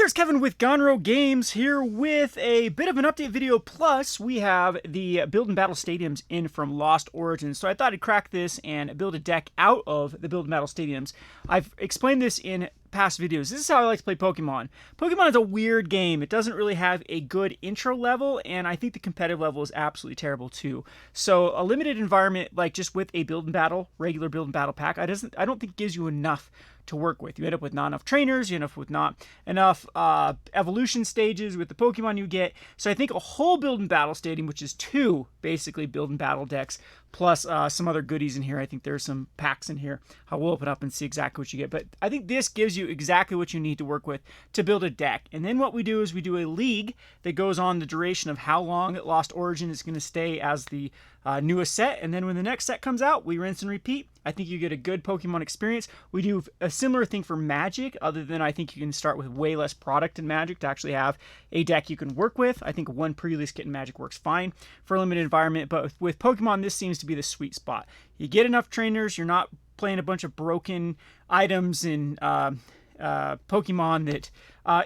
There's Kevin with Gonro Games here with a bit of an update video, plus we have the Build and Battle Stadiums in from Lost Origins. So I thought I'd crack this and build a deck out of the Build and Battle Stadiums. I've explained this in past videos. This is how I like to play Pokemon. Pokemon is a weird game. It doesn't really have a good intro level, and I think the competitive level is absolutely terrible too. So a limited environment, like just with a Build and Battle, regular Build and Battle pack, I don't think gives you enough to work with. You end up with not enough trainers, you end up with not enough evolution stages with the Pokemon you get. So I think a whole Build and Battle Stadium, which is two basically Build and Battle decks, plus some other goodies in here. I think there's some packs in here. I will open up and see exactly what you get. But I think this gives you exactly what you need to work with to build a deck. And then what we do is we do a league that goes on the duration of how long Lost Origin is going to stay as the newest set. And then when the next set comes out, we rinse and repeat. I think you get a good Pokemon experience. We do a similar thing for Magic, other than I think you can start with way less product in Magic to actually have a deck you can work with. I think one pre-release kit in Magic works fine for a limited environment, but with Pokemon, this seems to be the sweet spot. You get enough trainers, you're not playing a bunch of broken items in Pokemon that,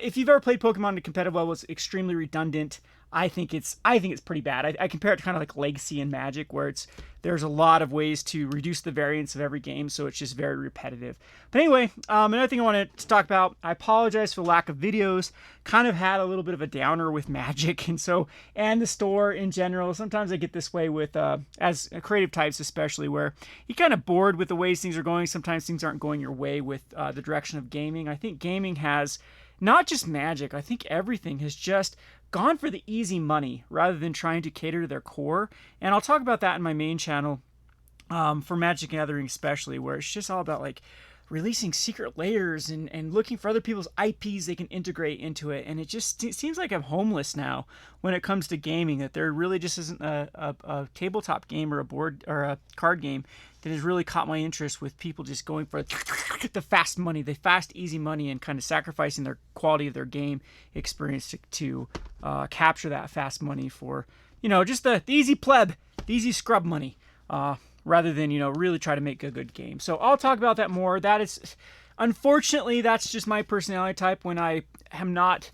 if you've ever played Pokemon at a competitive level, it's extremely redundant. I think it's pretty bad. I compare it to kind of like Legacy and Magic, where there's a lot of ways to reduce the variance of every game, so it's just very repetitive. But anyway, another thing I wanted to talk about, I apologize for the lack of videos. Kind of had a little bit of a downer with Magic, and the store in general. Sometimes I get this way with, as creative types especially, where you're kind of bored with the ways things are going. Sometimes things aren't going your way with the direction of gaming. I think gaming has, not just Magic, I think everything has just gone for the easy money rather than trying to cater to their core. And I'll talk about that in my main channel for Magic Gathering especially, where it's just all about like releasing secret layers and looking for other people's IPs they can integrate into it. And it seems like I'm homeless now when it comes to gaming, that there really just isn't a tabletop game or a board or a card game that has really caught my interest, with people just going for the fast money, the fast, easy money, and kind of sacrificing their quality of their game experience to capture that fast money for, just the easy pleb, the easy scrub money, rather than, really try to make a good game. So I'll talk about that more. That is, unfortunately, that's just my personality type. When I am not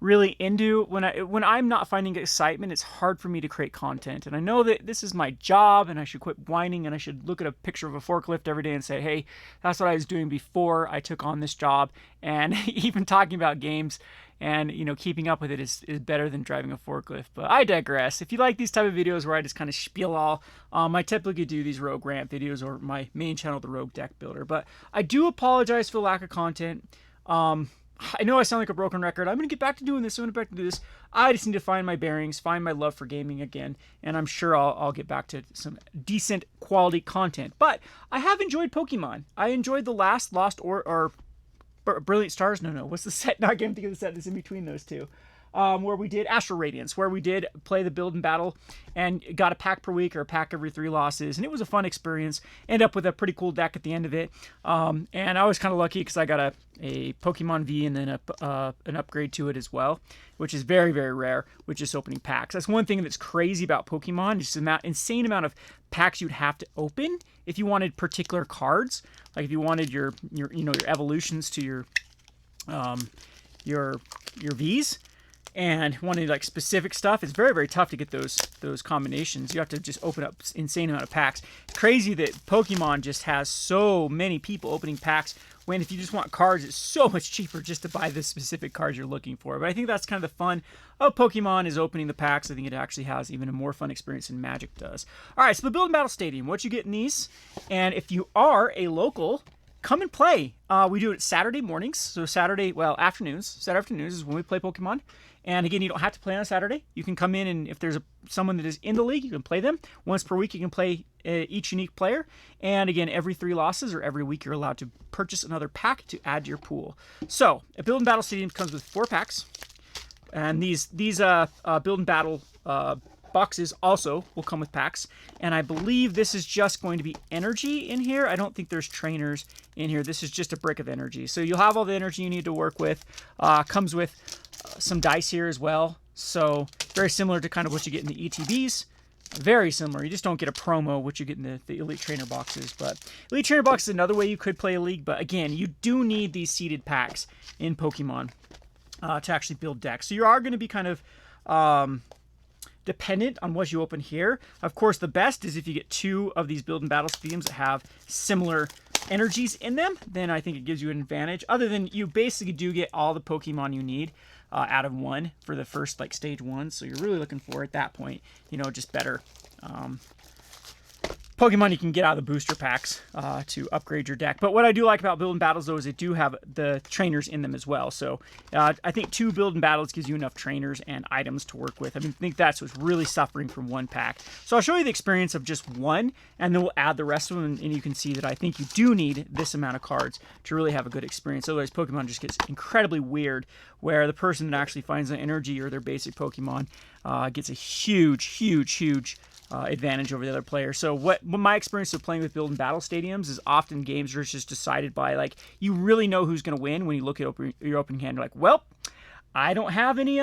really into, when I'm not finding excitement, it's hard for me to create content. And I know that this is my job, and I should quit whining, and I should look at a picture of a forklift every day and say, hey, that's what I was doing before I took on this job. And even talking about games and keeping up with it is better than driving a forklift. But I digress. If you like these type of videos where I just kind of spiel all, I typically do these Rogue Rant videos, or my main channel, the Rogue Deck Builder. But I do apologize for the lack of content. I know I sound like a broken record. I'm going to get back to doing this. I just need to find my bearings, find my love for gaming again, and I'm sure I'll get back to some decent quality content. But I have enjoyed Pokemon. I enjoyed the last Lost or Brilliant Stars. No. What's the set? Now I can't think of the set that's in between those two. Where we did Astral Radiance, where we did play the Build and Battle and got a pack per week or a pack every 3 losses. And it was a fun experience. Ended up with a pretty cool deck at the end of it. And I was kind of lucky because I got a Pokemon V and then an upgrade to it as well, which is very, very rare with just opening packs. That's one thing that's crazy about Pokemon, just the insane amount of packs you'd have to open if you wanted particular cards. Like if you wanted your evolutions to your Vs, and wanting like specific stuff, it's very, very tough to get those combinations. You have to just open up insane amount of packs. Crazy that Pokemon just has so many people opening packs, when if you just want cards, it's so much cheaper just to buy the specific cards you're looking for. But I think that's kind of the fun of Pokemon, is opening the packs. I think it actually has even a more fun experience than Magic does. All right, so the Build and Battle Stadium, what you get in these, and if you are a local, come and play. We do it Saturday mornings, so afternoons. Saturday afternoons is when we play Pokemon. And again, you don't have to play on a Saturday. You can come in, and if there's someone that is in the league, you can play them. Once per week, you can play each unique player. And again, every 3 losses or every week, you're allowed to purchase another pack to add to your pool. So a Build and Battle Stadium comes with 4 packs. And these Build and Battle boxes also will come with packs, and I believe this is just going to be energy in here. I don't think there's trainers in here. This is just a brick of energy. So you'll have all the energy you need to work with. Comes with some dice here as well. So very similar to kind of what you get in the ETBs. Very similar. You just don't get a promo, which you get in the Elite Trainer boxes. But Elite Trainer box is another way you could play a league. But again, you do need these seeded packs in Pokemon. to actually build decks. So you are going to be kind of dependent on what you open here. Of course, the best is if you get 2 of these build and battle stadiums that have similar energies in them, then I think it gives you an advantage. Other than you basically do get all the Pokemon you need out of 1 for the first like stage 1. So you're really looking for at that point, you know, just better Pokemon you can get out of the booster packs to upgrade your deck. But what I do like about build and battles, though, is they do have the trainers in them as well. So I think 2 build and battles gives you enough trainers and items to work with. I mean, I think that's what's really suffering from 1 pack. So I'll show you the experience of just 1, and then we'll add the rest of them, and you can see that I think you do need this amount of cards to really have a good experience. Otherwise, Pokemon just gets incredibly weird, where the person that actually finds the energy or their basic Pokemon gets a huge advantage over the other player. So what my experience of playing with build and battle stadiums is often games are just decided by, like, you really know who's going to win when you look at your opening hand. You're like, well, I don't have any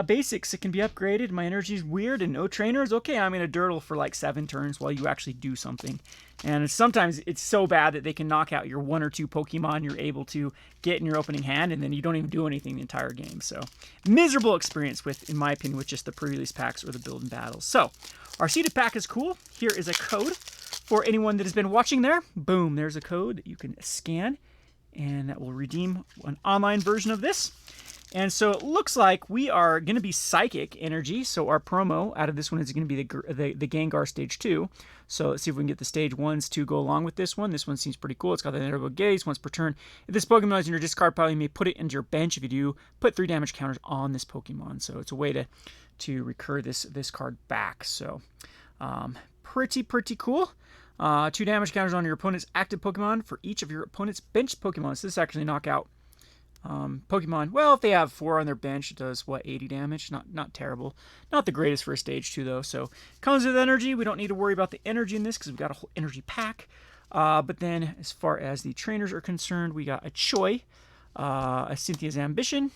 basics that can be upgraded. My energy's weird and no trainers. Okay, I'm going to dirtle for like 7 turns while you actually do something. And sometimes it's so bad that they can knock out your 1 or 2 Pokemon you're able to get in your opening hand, and then you don't even do anything the entire game. So miserable experience with, in my opinion, with just the pre-release packs or the build and battles. So our seeded pack is cool. Here is a code for anyone that has been watching there. Boom, there's a code that you can scan, and that will redeem an online version of this. And so it looks like we are going to be Psychic Energy. So our promo out of this one is going to be the Gengar Stage 2. So let's see if we can get the Stage 1s to go along with this one. This one seems pretty cool. It's got the Nervo Gaze once per turn. If this Pokemon is in your discard pile, you may put it into your bench. If you do, put 3 damage counters on this Pokemon. So it's a way to recur this card back. So pretty cool. 2 damage counters on your opponent's active Pokemon for each of your opponent's bench Pokemon. So this actually knock out Pokemon. Well, if they have 4 on their bench, it does, what, 80 damage? Not terrible. Not the greatest for a stage 2, though. So comes with energy. We don't need to worry about the energy in this because we've got a whole energy pack. But then as far as the trainers are concerned, we got a Choi, a Cynthia's Ambition,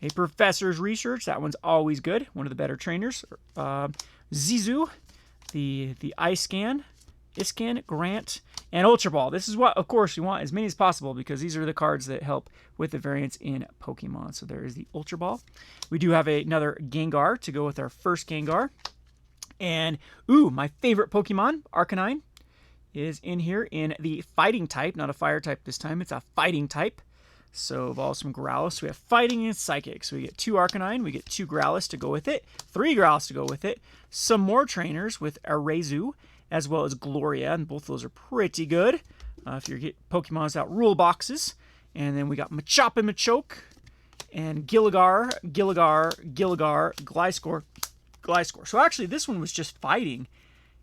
a Professor's Research. That one's always good. One of the better trainers. Zizu, the Iscan, Grant, and Ultra Ball. This is what, of course, you want as many as possible because these are the cards that help with the variants in Pokemon. So there is the Ultra Ball. We do have another Gengar to go with our first Gengar. And, ooh, my favorite Pokemon, Arcanine, is in here in the Fighting type. Not a Fire type this time. It's a Fighting type. So evolves from Growlithe. So we have Fighting and Psychic. So we get 2 Arcanine. We get 2 Growlithe to go with it. 3 Growlithe to go with it. Some more trainers with Arezu, as well as Gloria, and both of those are pretty good if you get Pokemon's out rule boxes. And then we got Machop and Machoke, and Gilligar, Gliscor. So actually, this one was just fighting.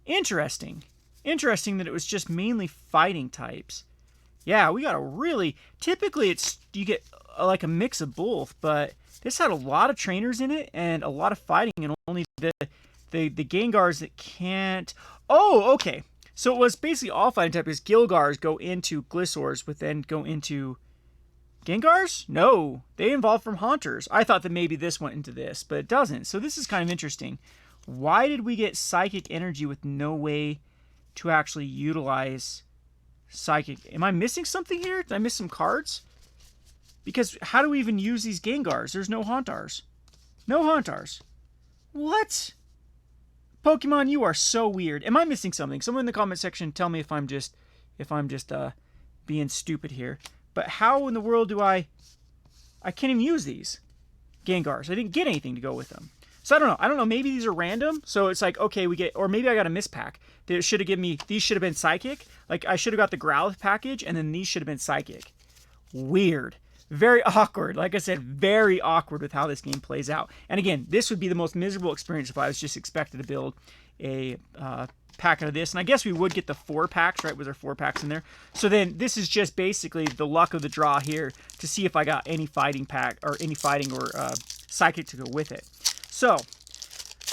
Interesting that it was just mainly fighting types. Yeah, we got a really, typically you get like a mix of both, but this had a lot of trainers in it and a lot of fighting, and only the Gengars that can't. Oh, okay. So it was basically all fighting type, because Gilgars go into Gliscors, but then go into Gengars? No, they evolved from Haunters. I thought that maybe this went into this, but it doesn't. So this is kind of interesting. Why did we get Psychic Energy with no way to actually utilize Psychic? Am I missing something here? Did I miss some cards? Because how do we even use these Gengars? There's no Hauntars. No Hauntars. What? Pokemon, you are so weird. Am I missing something? Someone in the comment section tell me if I'm just being stupid here. But how in the world do I can't even use these Gengars. I didn't get anything to go with them. So I don't know. Maybe these are random. So it's like, okay, we get, or maybe I got a mispack. They should have given me, these should have been Psychic. Like I should have got the Growlithe package, and then these should have been Psychic. Weird. Very awkward. Like I said, very awkward with how this game plays out. And again, this would be the most miserable experience if I was just expected to build a pack out of this. And I guess we would get the 4 packs, right? Was there 4 packs in there? So then this is just basically the luck of the draw here to see if I got any fighting pack or any fighting or Psychic to go with it. So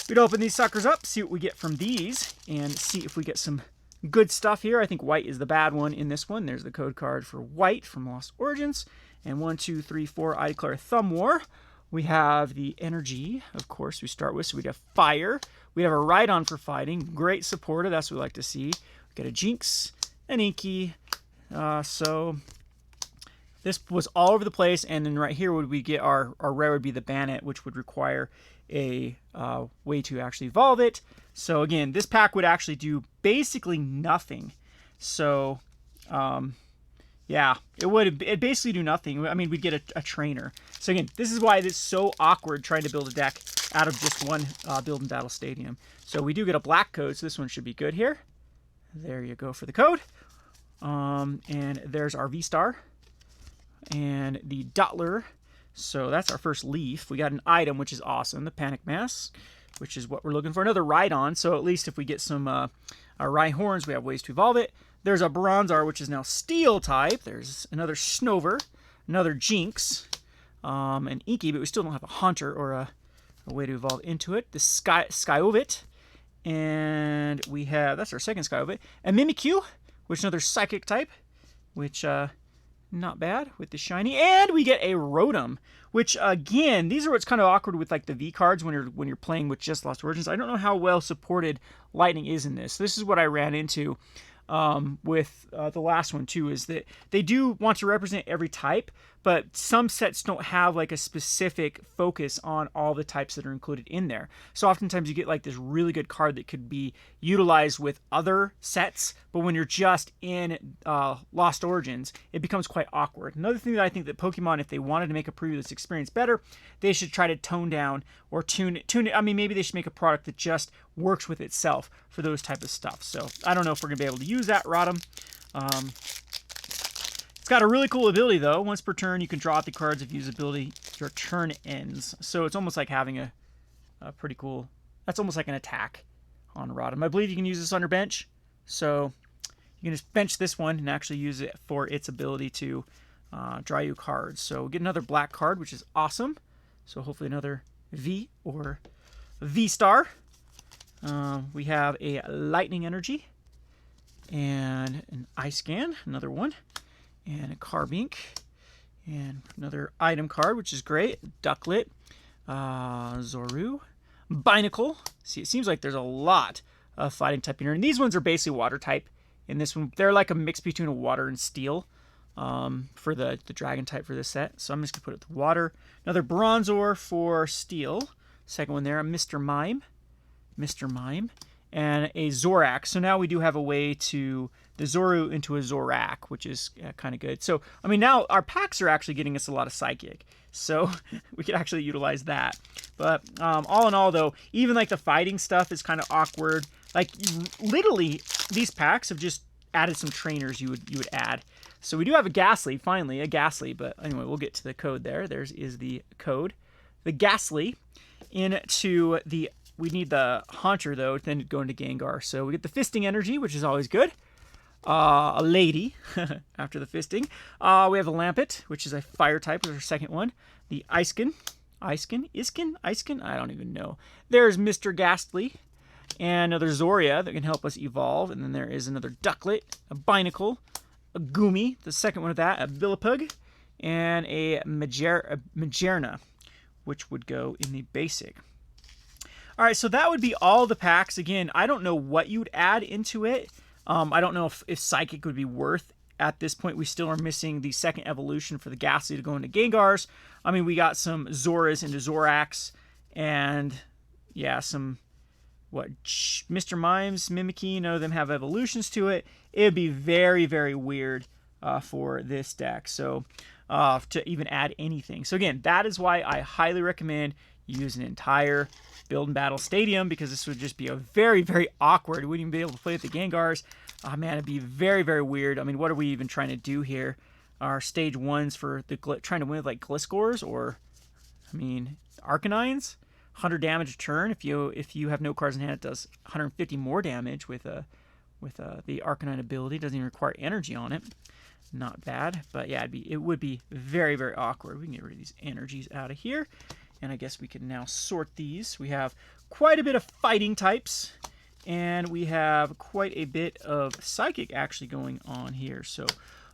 we'd open these suckers up, see what we get from these, and see if we get some good stuff here. I think white is the bad one in this one. There's the code card for white from Lost Origins. And 1, 2, 3, 4, I declare Thumb War. We have the energy, of course, we start with. So we have fire. We have a Rhydon for fighting. Great supporter. That's what we like to see. We got a Jinx, an Inky. So this was all over the place, and then right here would we get our rare would be the Bannet, which would require a way to actually evolve it. So again, this pack would actually do basically nothing. So yeah, it'd basically do nothing. I mean, we'd get a trainer. So again, this is why it's so awkward trying to build a deck out of just one Build and Battle Stadium. So we do get a black code, so this one should be good here. There you go for the code. And there's our V-Star and the Dottler. So that's our first leaf. We got an item, which is awesome, the Panic Mask, which is what we're looking for. Another Rhydon, so at least if we get some Rhyhorns, we have ways to evolve it. There's a Bronzor, which is now Steel type. There's another Snover, another Jinx, an Inky, but we still don't have a Haunter or a way to evolve into it. The Skyovit, and we have, that's our second Skyovit, a Mimikyu, which is another Psychic type, which not bad with the shiny, and we get a Rotom, which again, these are what's kind of awkward with like the V cards when you're playing with just Lost Origins. I don't know how well supported Lightning is in this. This is what I ran into with the last one too, is that they do want to represent every type, but some sets don't have like a specific focus on all the types that are included in there. So oftentimes you get like this really good card that could be utilized with other sets, but when you're just in Lost Origins, it becomes quite awkward. Another thing that I think that Pokemon, if they wanted to make a previous experience better, they should try to tone down or tune it. I mean, maybe they should make a product that just works with itself for those type of stuff. So I don't know if we're gonna be able to use that Rotom. It's got a really cool ability though. Once per turn, you can draw out the cards if usability your turn ends. So it's almost like having a pretty cool. That's almost like an attack on Rotom. I believe you can use this on your bench, so you can just bench this one and actually use it for its ability to draw you cards. So we get another black card, which is awesome. So hopefully another V or V-Star. We have a Lightning Energy and an Ice Scan, another one, and a Carbink, and another item card, which is great. Ducklet, Zoru, Binacle. See, it seems like there's a lot of fighting type in here, and these ones are basically water type. In this one, they're like a mix between a water and steel for the dragon type for this set. So I'm just gonna put it with water. Another Bronzor for steel. Second one there, a Mr. Mime, and a Zorak. So now we do have a way to the Zoru into a Zorak, which is kind of good. So, I mean, now our packs are actually getting us a lot of Psychic. So we could actually utilize that. But all in all, though, even like the fighting stuff is kind of awkward. Like, literally, these packs have just added some trainers you would add. So we do have a Ghastly, finally, a Ghastly. But anyway, we'll get to the code there. There's is the code. The Ghastly into the... We need the Haunter, though, to then go into Gengar. So we get the Fisting Energy, which is always good. A Lady, after the Fisting. We have a Lampet, which is a Fire type, which is our second one. The Iskin. Iskin? I don't even know. There's Mr. Ghastly. And another Zoria that can help us evolve. And then there is another Ducklet, a Binacle, a Goomy, the second one of that, a Billipug, and a Majerna, which would go in the basic. All right, so that would be all the packs. Again, I don't know what you'd add into it. I don't know if Psychic would be worth at this point. We still are missing the second evolution for the Ghastly to go into Gengars. I mean, we got some Zoras into Zoraks, and yeah, some, Mr. Mimes, Mimikyu, none of them have evolutions to it. It would be very, very weird for this deck, so to even add anything. So again, that is why I highly recommend you use an entire Build and Battle Stadium, because this would just be a very, very awkward. We wouldn't even be able to play with the Gengars. Oh man, it'd be very, very weird. I mean, what are we even trying to do here? Our stage ones for the trying to win with like Gliscors, or I mean Arcanines. 100 damage a turn. If you have no cards in hand, it does 150 more damage with the Arcanine ability. It doesn't even require energy on it. Not bad, but yeah, it would be very, very awkward. We can get rid of these energies out of here. And I guess we can now sort these. We have quite a bit of fighting types, and we have quite a bit of Psychic actually going on here. So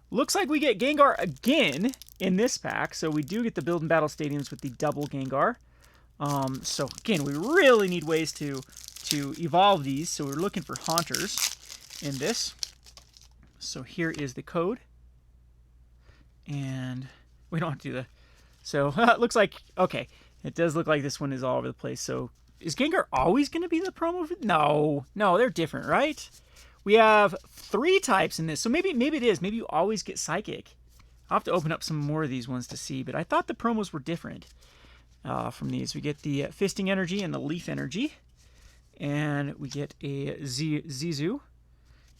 looks like we get Gengar again in this pack. So we do get the Build and Battle Stadiums with the double Gengar. So again, we really need ways to evolve these. So we're looking for Haunters in this. So here is the code. And we don't have to do the... So it looks like... Okay, it does look like this one is all over the place. So is Gengar always going to be the promo? No, they're different, right? We have 3 types in this. So maybe it is. Maybe you always get Psychic. I'll have to open up some more of these ones to see. But I thought the promos were different from these. We get the Fisting Energy and the Leaf Energy. And we get a Zizu,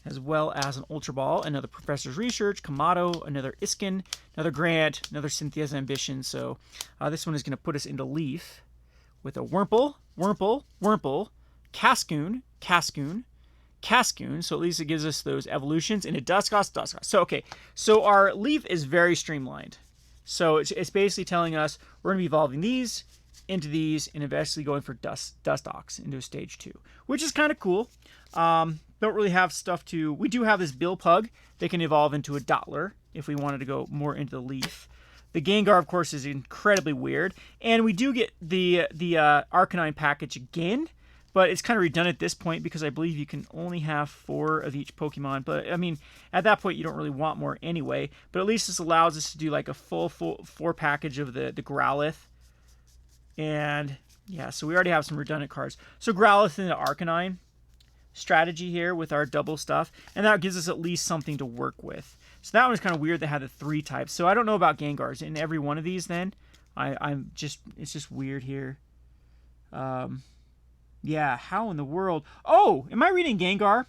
as well as an Ultra Ball, another Professor's Research, Kamado, another Iskin, another Grant, another Cynthia's Ambition. So this one is going to put us into Leaf with a Wurmple, Cascoon. So at least it gives us those evolutions, and a Dusclops. So okay, so our Leaf is very streamlined. So it's basically telling us we're going to be evolving these into these and eventually going for Dustox into stage 2, which is kind of cool. Don't really have stuff to... We do have this Billpug that can evolve into a Dottler if we wanted to go more into the Leaf. The Gengar, of course, is incredibly weird. And we do get the Arcanine package again, but it's kind of redundant at this point because I believe you can only have 4 of each Pokemon. But, I mean, at that point, you don't really want more anyway. But at least this allows us to do like a full 4 package of the Growlithe. And, yeah, so we already have some redundant cards. So Growlithe into Arcanine strategy here with our double stuff, and that gives us at least something to work with. So that one's kind of weird. They had the 3 types. So I don't know about Gengars in every one of these. Then it's just weird here. Yeah, how in the world? Oh, am I reading Gengar?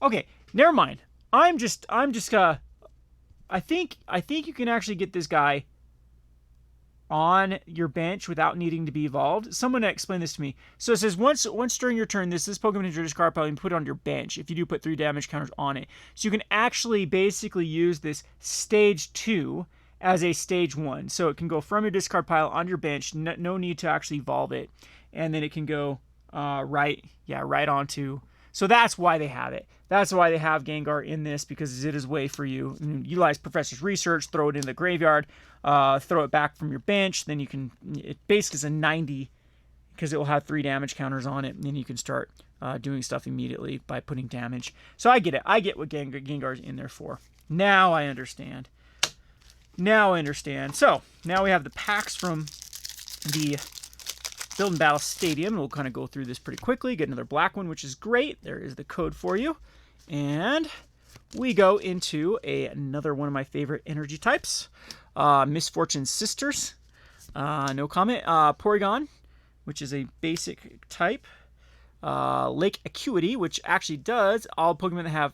Okay, never mind. I think you can actually get this guy on your bench without needing to be evolved. Someone explained this to me. So it says once during your turn, this Pokemon is your discard pile and put it on your bench if you do put 3 damage counters on it. So you can actually basically use this stage 2 as a stage 1. So it can go from your discard pile on your bench. No need to actually evolve it, and then it can go right onto. So that's why they have it. That's why they have Gengar in this, because it is a way for you. Utilize Professor's Research, throw it in the graveyard, throw it back from your bench. Then you can, it basically is a 90 because it will have 3 damage counters on it. And then you can start doing stuff immediately by putting damage. So I get it. I get what Gengar's in there for. Now I understand. So now we have the packs from the Build and Battle Stadium. We'll kind of go through this pretty quickly. Get another black one, which is great. There is the code for you. And we go into another one of my favorite energy types. Misfortune Sisters. No comment. Porygon, which is a basic type. Lake Acuity, which actually does all Pokemon that have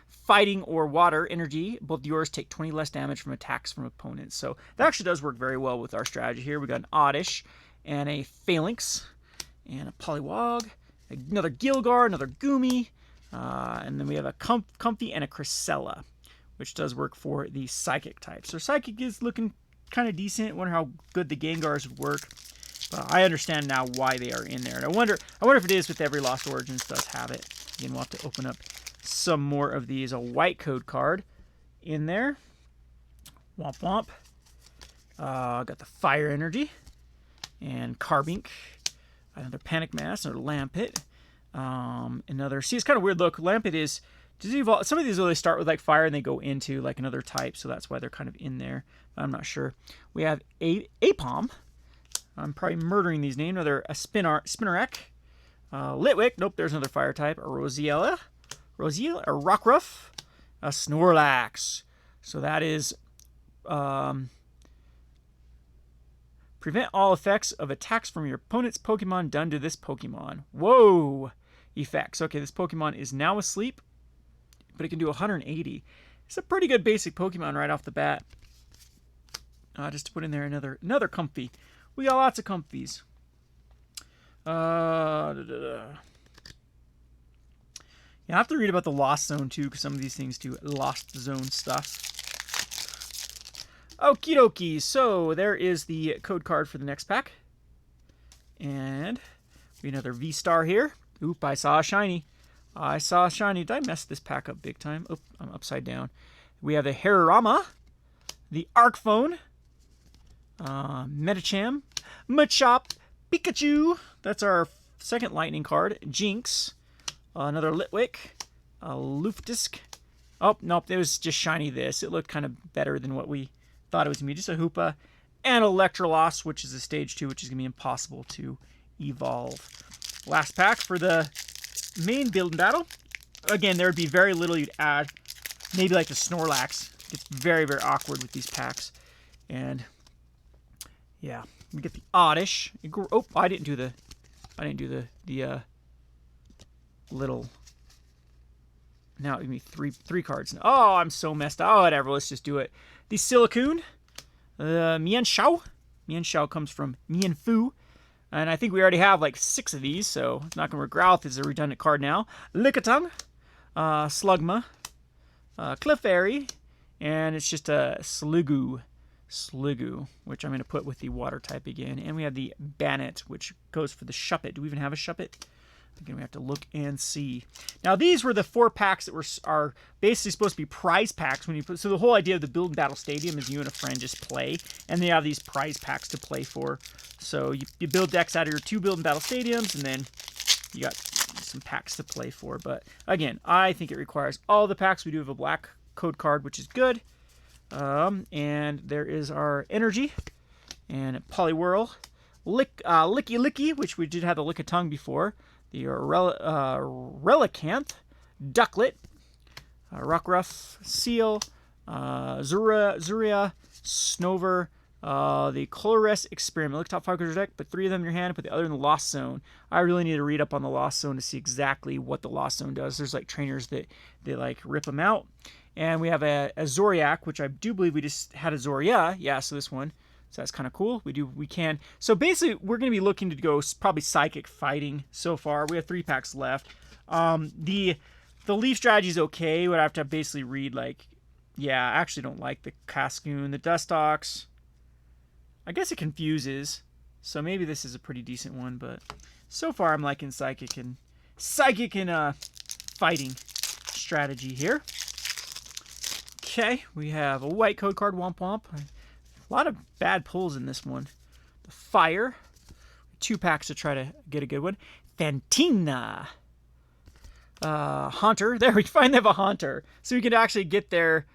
fighting or water energy, both yours take 20 less damage from attacks from opponents. So that actually does work very well with our strategy here. We got an Oddish and a Phalanx and a Poliwag, another Gilgar, another Goomy, and then we have a Comfy and a Cresselia, which does work for the Psychic type. So Psychic is looking kind of decent. Wonder how good the Gengars would work. But I understand now why they are in there. And I wonder if it is with every Lost Origins does have it. Again, we'll have to open up some more of these. A white code card in there. Womp womp. Got the Fire Energy. And Carbink. Another Panic Mass. Another Lampit. Another... See, it's kind of weird look. Lampit is... Does he evolve? Some of these really start with like fire and they go into like another type. So that's why they're kind of in there. I'm not sure. We have Apom. I'm probably murdering these names. Another a Spinarak. Litwick. Nope, there's another fire type. A Rosiella. A Rockruff. A Snorlax. So that is... prevent all effects of attacks from your opponent's Pokemon done to this Pokemon. Whoa! Effects. Okay, this Pokemon is now asleep, but it can do 180. It's a pretty good basic Pokemon right off the bat. Just to put in there another Comfy. We got lots of Comfies. Yeah, I have to read about the Lost Zone too, because some of these things do Lost Zone stuff. Okie dokie, so there is the code card for the next pack. And we have another V-Star here. Oop, I saw a shiny. Did I mess this pack up big time? Oop, I'm upside down. We have the Harorama, the Arcphone, Medicham, Machop, Pikachu. That's our second lightning card. Jinx, another Litwick, a Luftdisk, Oh, nope, it was just shiny this. It looked kind of better than what we thought it was going to be. Just a Hoopa and Electrolos, which is a stage 2, which is going to be impossible to evolve. Last pack for the main build and battle. Again, there would be very little you'd add. Maybe like the Snorlax. It's very, very awkward with these packs. And yeah, we get the Oddish. Oh, I didn't do the little. Now give me three cards. Oh, I'm so messed up. Oh, whatever. Let's just do it. The Silicoon, Mienshao. Mienshao comes from Mienfoo. And I think we already have like 6 of these, so it's not going to work. Growlithe is a redundant card now. Lickitung, Slugma, Clefairy, and it's just a Sliggoo, which I'm going to put with the water type again. And we have the Bannet, which goes for the Shuppet. Do we even have a Shuppet? Again, we have to look and see. Now, these were the 4 packs that are basically supposed to be prize packs. So the whole idea of the Build and Battle Stadium is you and a friend just play, and they have these prize packs to play for. So you build decks out of your 2 Build and Battle Stadiums, and then you got some packs to play for. But again, I think it requires all the packs. We do have a black code card, which is good. And there is our Energy and Poliwhirl, Licky Licky, which we did have the Lickitung before. The Relicanth, Ducklet, Rockruff, Seal, Zuria, Snover, the Colores Experiment. Look, top 5 cards of your deck, put 3 of them in your hand, put the other in the Lost Zone. I really need to read up on the Lost Zone to see exactly what the Lost Zone does. There's like trainers that they like rip them out. And we have a Zoriac, which I do believe we just had a Zoria. Yeah, so this one. So that's kind of cool. We can. So basically, we're going to be looking to go probably Psychic Fighting so far. We have 3 packs left. The Leaf strategy is okay. Would have to basically read like, yeah, I actually don't like the Cascoon, the Dustox. I guess it confuses. So maybe this is a pretty decent one, but so far I'm liking Psychic and Fighting strategy here. Okay, we have a white code card, Womp Womp. A lot of bad pulls in this one. The Fire. 2 packs to try to get a good one. Fantina. Haunter. There, we finally have a Haunter. So we can actually get there.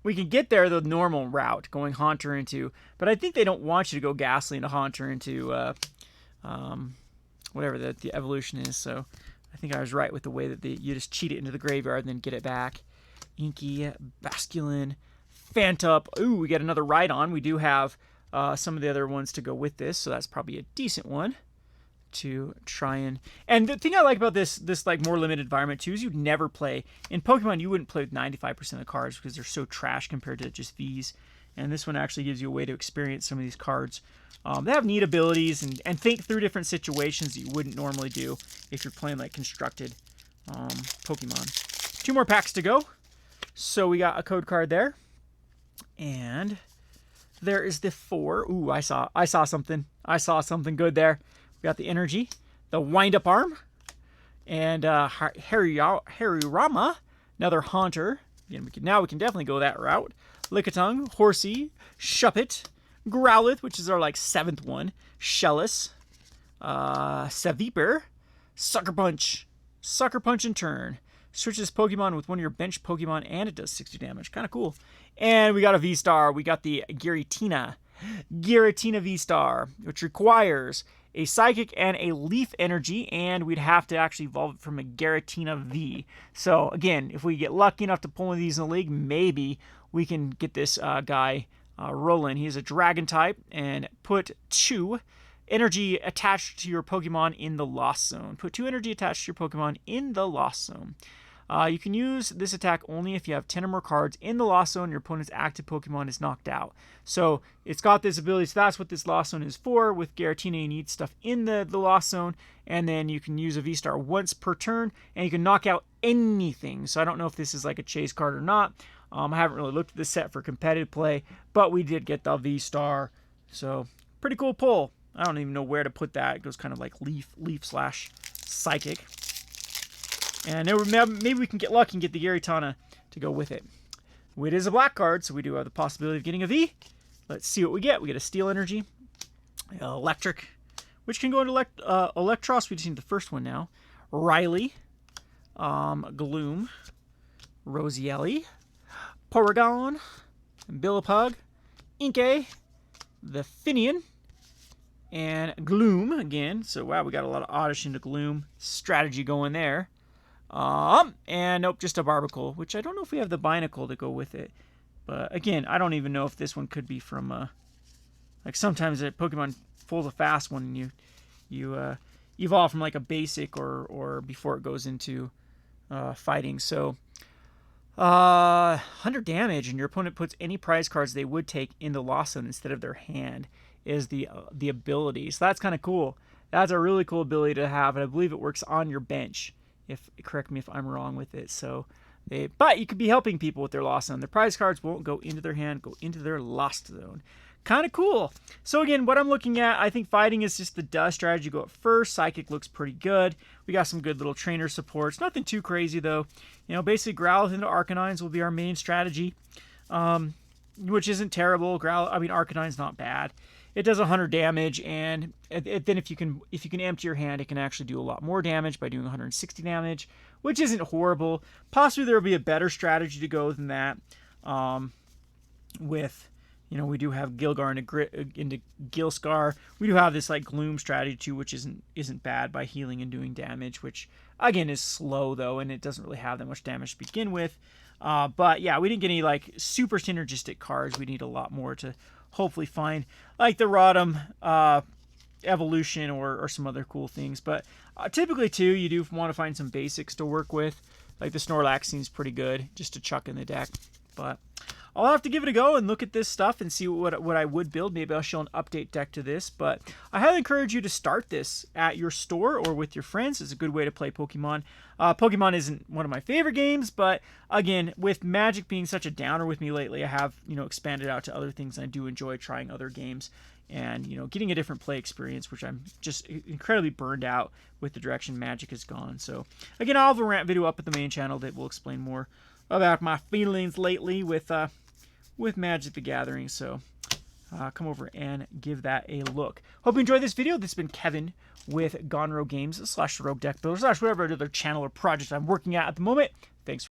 We can get there the normal route, going Haunter into. But I think they don't want you to go Ghastly into Haunter into whatever the evolution is. So I think I was right with the way that you just cheat it into the graveyard and then get it back. Inky, Basculin, Phantup. Ooh, we get another Rhydon. We do have some of the other ones to go with this, so that's probably a decent one to try and... And the thing I like about this like more limited environment too is you'd never play... In Pokemon, you wouldn't play with 95% of the cards because they're so trash compared to just these. And this one actually gives you a way to experience some of these cards. They have neat abilities and think through different situations that you wouldn't normally do if you're playing like constructed Pokemon. 2 more packs to go. So we got a code card there. And there is the 4. Ooh, I saw something. I saw something good there. We got the Energy, the Wind-Up Arm, and Harurama, another Haunter. Again, now we can definitely go that route. Lickitung, Horsey, Shuppet, Growlithe, which is our like 7th one, Shellis, Seviper, Sucker Punch in turn. Switches Pokemon with one of your bench Pokemon, and it does 60 damage. Kind of cool. And we got a V-Star. We got the Giratina V-Star, which requires a Psychic and a Leaf Energy, and we'd have to actually evolve it from a Giratina V. So, again, if we get lucky enough to pull one of these in the league, maybe we can get this guy rolling. He's a Dragon type, and put 2 energy attached to your Pokemon in the Lost Zone. Put 2 energy attached to your Pokemon in the Lost Zone. You can use this attack only if you have 10 or more cards in the Lost Zone and your opponent's active Pokemon is knocked out. So it's got this ability, so that's what this Lost Zone is for. With Giratina, you need stuff in the Lost Zone, and then you can use a V-Star once per turn, and you can knock out anything. So I don't know if this is like a chase card or not. I haven't really looked at this set for competitive play, but we did get the V-Star. So pretty cool pull. I don't even know where to put that. It goes kind of like leaf/psychic. And maybe we can get lucky and get the Giratina to go with it. It is a black card, so we do have the possibility of getting a V. Let's see what we get. We get a Steel Energy, Electric, which can go into Electros. We just need the first one now. Riley, Gloom, Rosielli, Porygon, Billipug, Inkay, the Finian, and Gloom again. So wow, we got a lot of Oddish into Gloom strategy going there. And nope, just a Barbacle, which I don't know if we have the Binacle to go with it. But again, I don't even know if this one could be from like sometimes a Pokemon pulls a fast one and you evolve from like a basic or before it goes into fighting. So 100 damage, and your opponent puts any prize cards they would take in the lost zone instead of their hand is the ability. So that's kind of cool. That's a really cool ability to have, and I believe it works on your bench. Correct me if I'm wrong with it. So but you could be helping people with their lost zone. Their prize cards won't go into their hand, go into their lost zone. Kind of cool. So again, what I'm looking at, I think fighting is just the duh strategy. Go at first. Psychic looks pretty good. We got some good little trainer supports. Nothing too crazy though. You know, basically Growlithe into Arcanine's will be our main strategy, which isn't terrible. Arcanine's not bad. It does 100 damage, and then if you can empty your hand, it can actually do a lot more damage by doing 160 damage, which isn't horrible. Possibly there will be a better strategy to go than that. We do have Gilgar into Gilscar. We do have this like Gloom strategy too, which isn't bad by healing and doing damage, which again is slow though, and it doesn't really have that much damage to begin with. But yeah, we didn't get any like super synergistic cards. We need a lot more to hopefully find like the Rotom evolution or some other cool things. But typically too, you do want to find some basics to work with. Like the Snorlax seems pretty good just to chuck in the deck. But I'll have to give it a go and look at this stuff and see what I would build. Maybe I'll show an update deck to this. But I highly encourage you to start this at your store or with your friends. It's a good way to play Pokemon. Pokemon isn't one of my favorite games, but again, with Magic being such a downer with me lately, I have expanded out to other things. And I do enjoy trying other games and getting a different play experience, which I'm just incredibly burned out with the direction Magic has gone. So again, I'll have a rant video up at the main channel that will explain more about my feelings lately with Magic the Gathering. So come over and give that a look. Hope you enjoyed this video. This has been Kevin with Gonro Games / Rogue Deck Builder / whatever other channel or project I'm working at the moment. Thanks.